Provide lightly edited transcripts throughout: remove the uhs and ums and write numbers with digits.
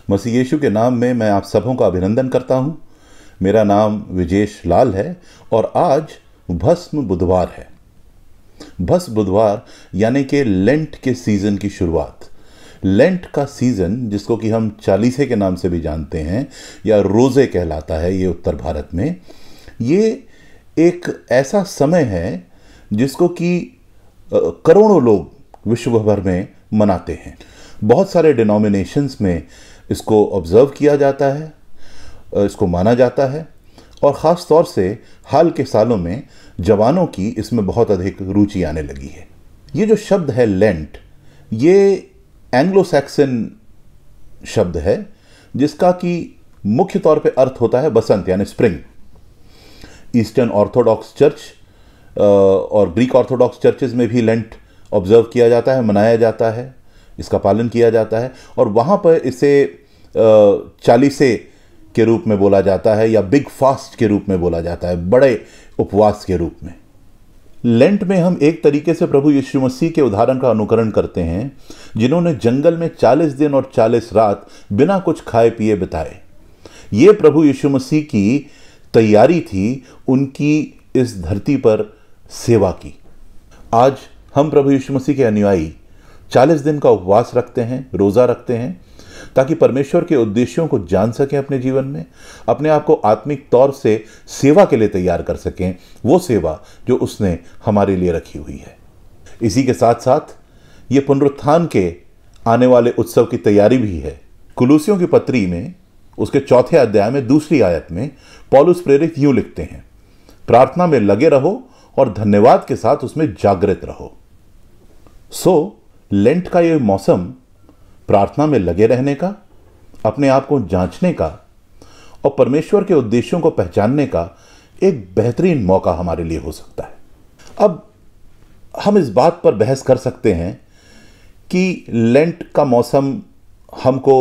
मसीह यीशु के नाम में मैं आप सबों का अभिनंदन करता हूं। मेरा नाम विजेश लाल है और आज भस्म बुधवार है। भस्म बुधवार यानी कि लेंट के सीजन की शुरुआत। लेंट का सीजन जिसको कि हम चालीसे के नाम से भी जानते हैं या रोज़े कहलाता है, ये उत्तर भारत में, ये एक ऐसा समय है जिसको कि करोड़ों लोग विश्व भर में मनाते हैं। बहुत सारे डिनोमिनेशंस में इसको ऑब्जर्व किया जाता है, इसको माना जाता है और ख़ास तौर से हाल के सालों में जवानों की इसमें बहुत अधिक रुचि आने लगी है। ये जो शब्द है लेंट, ये एंग्लो सैक्सन शब्द है जिसका कि मुख्य तौर पे अर्थ होता है बसंत यानी स्प्रिंग। ईस्टर्न ऑर्थोडॉक्स चर्च और ग्रीक ऑर्थोडॉक्स चर्चेज में भी लेंट ऑब्जर्व किया जाता है, मनाया जाता है, इसका पालन किया जाता है और वहाँ पर इसे चालीसे के रूप में बोला जाता है या बिग फास्ट के रूप में बोला जाता है, बड़े उपवास के रूप में। लेंट में हम एक तरीके से प्रभु यीशु मसीह के उदाहरण का अनुकरण करते हैं जिन्होंने जंगल में 40 दिन और 40 रात बिना कुछ खाए पिए बिताए। ये प्रभु यीशु मसीह की तैयारी थी उनकी इस धरती पर सेवा की। आज हम प्रभु यीशु मसीह के अनुयायी 40 दिन का उपवास रखते हैं, रोज़ा रखते हैं ताकि परमेश्वर के उद्देश्यों को जान सकें, अपने जीवन में अपने आप को आत्मिक तौर से सेवा के लिए तैयार कर सकें, वो सेवा जो उसने हमारे लिए रखी हुई है। इसी के साथ साथ ये पुनरुत्थान के आने वाले उत्सव की तैयारी भी है। कुलूसियों की पत्री में उसके 4 अध्याय में 2 आयत में पौलुस प्रेरित यूं लिखते हैं, प्रार्थना में लगे रहो और धन्यवाद के साथ उसमें जागृत रहो। लेंट का ये मौसम प्रार्थना में लगे रहने का, अपने आप को जांचने का और परमेश्वर के उद्देश्यों को पहचानने का एक बेहतरीन मौका हमारे लिए हो सकता है। अब हम इस बात पर बहस कर सकते हैं कि लेंट का मौसम हमको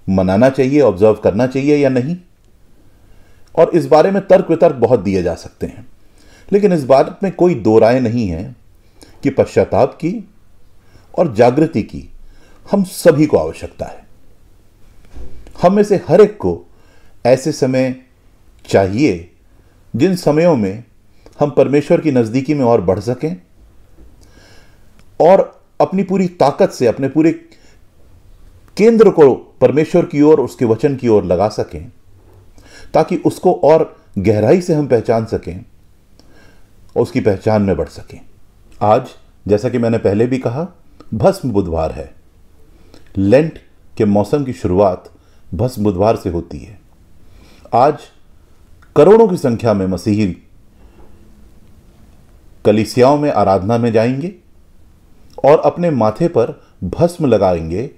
मनाना चाहिए, ऑब्जर्व करना चाहिए या नहीं, और इस बारे में तर्क वितर्क बहुत दिए जा सकते हैं। लेकिन इस बात में कोई दो राय नहीं है कि पश्चाताप की और जागृति की हम सभी को आवश्यकता है। हम में से हर एक को ऐसे समय चाहिए जिन समयों में हम परमेश्वर की नज़दीकी में और बढ़ सकें और अपनी पूरी ताकत से अपने पूरे केंद्र को परमेश्वर की ओर, उसके वचन की ओर लगा सकें ताकि उसको और गहराई से हम पहचान सकें और उसकी पहचान में बढ़ सकें। आज जैसा कि मैंने पहले भी कहा, भस्म बुधवार है। लेंट के मौसम की शुरुआत भस्म बुधवार से होती है। आज करोड़ों की संख्या में मसीही कलीसियाओं में आराधना में जाएंगे और अपने माथे पर भस्म लगाएंगे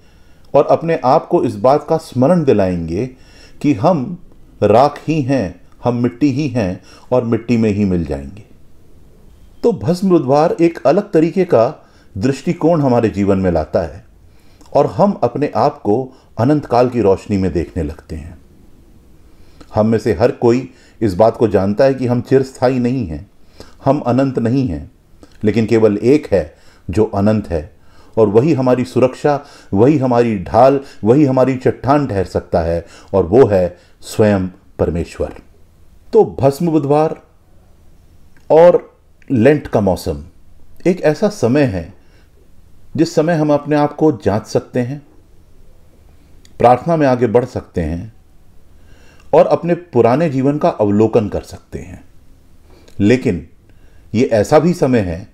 और अपने आप को इस बात का स्मरण दिलाएंगे कि हम राख ही हैं, हम मिट्टी ही हैं और मिट्टी में ही मिल जाएंगे। तो भस्म बुधवार एक अलग तरीके का दृष्टिकोण हमारे जीवन में लाता है और हम अपने आप को अनंत काल की रोशनी में देखने लगते हैं। हम में से हर कोई इस बात को जानता है कि हम चिरस्थायी नहीं हैं, हम अनंत नहीं हैं, लेकिन केवल एक है जो अनंत है और वही हमारी सुरक्षा, वही हमारी ढाल, वही हमारी चट्टान ठहर सकता है और वो है स्वयं परमेश्वर। तो भस्म बुधवार और लेंट का मौसम एक ऐसा समय है जिस समय हम अपने आप को जांच सकते हैं, प्रार्थना में आगे बढ़ सकते हैं और अपने पुराने जीवन का अवलोकन कर सकते हैं। लेकिन ये ऐसा भी समय है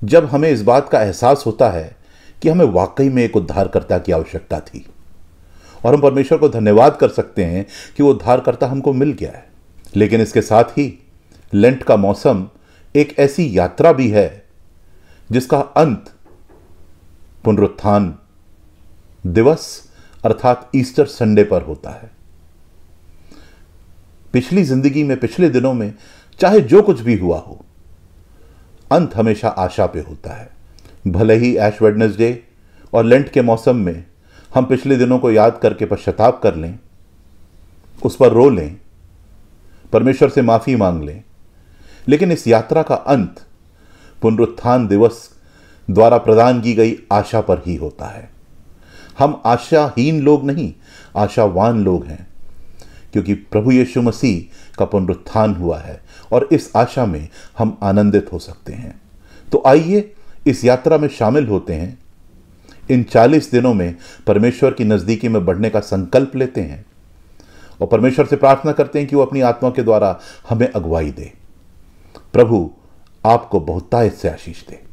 जब हमें इस बात का एहसास होता है कि हमें वाकई में एक उद्धारकर्ता की आवश्यकता थी और हम परमेश्वर को धन्यवाद कर सकते हैं कि वो उद्धारकर्ता हमको मिल गया है। लेकिन इसके साथ ही लेंट का मौसम एक ऐसी यात्रा भी है जिसका अंत पुनरुत्थान दिवस अर्थात ईस्टर संडे पर होता है। पिछली जिंदगी में, पिछले दिनों में चाहे जो कुछ भी हुआ हो, अंत हमेशा आशा पे होता है। भले ही ऐश वेडनेसडे और लेंट के मौसम में हम पिछले दिनों को याद करके पश्चाताप कर लें, उस पर रो लें, परमेश्वर से माफी मांग लें, लेकिन इस यात्रा का अंत पुनरुत्थान दिवस द्वारा प्रदान की गई आशा पर ही होता है। हम आशाहीन लोग नहीं, आशावान लोग हैं, क्योंकि प्रभु यीशु मसीह का पुनरुत्थान हुआ है और इस आशा में हम आनंदित हो सकते हैं। तो आइए इस यात्रा में शामिल होते हैं। इन 40 दिनों में परमेश्वर की नज़दीकी में बढ़ने का संकल्प लेते हैं और परमेश्वर से प्रार्थना करते हैं कि वो अपनी आत्मा के द्वारा हमें अगुवाई दे। प्रभु आपको बहुतायत से आशीष दे।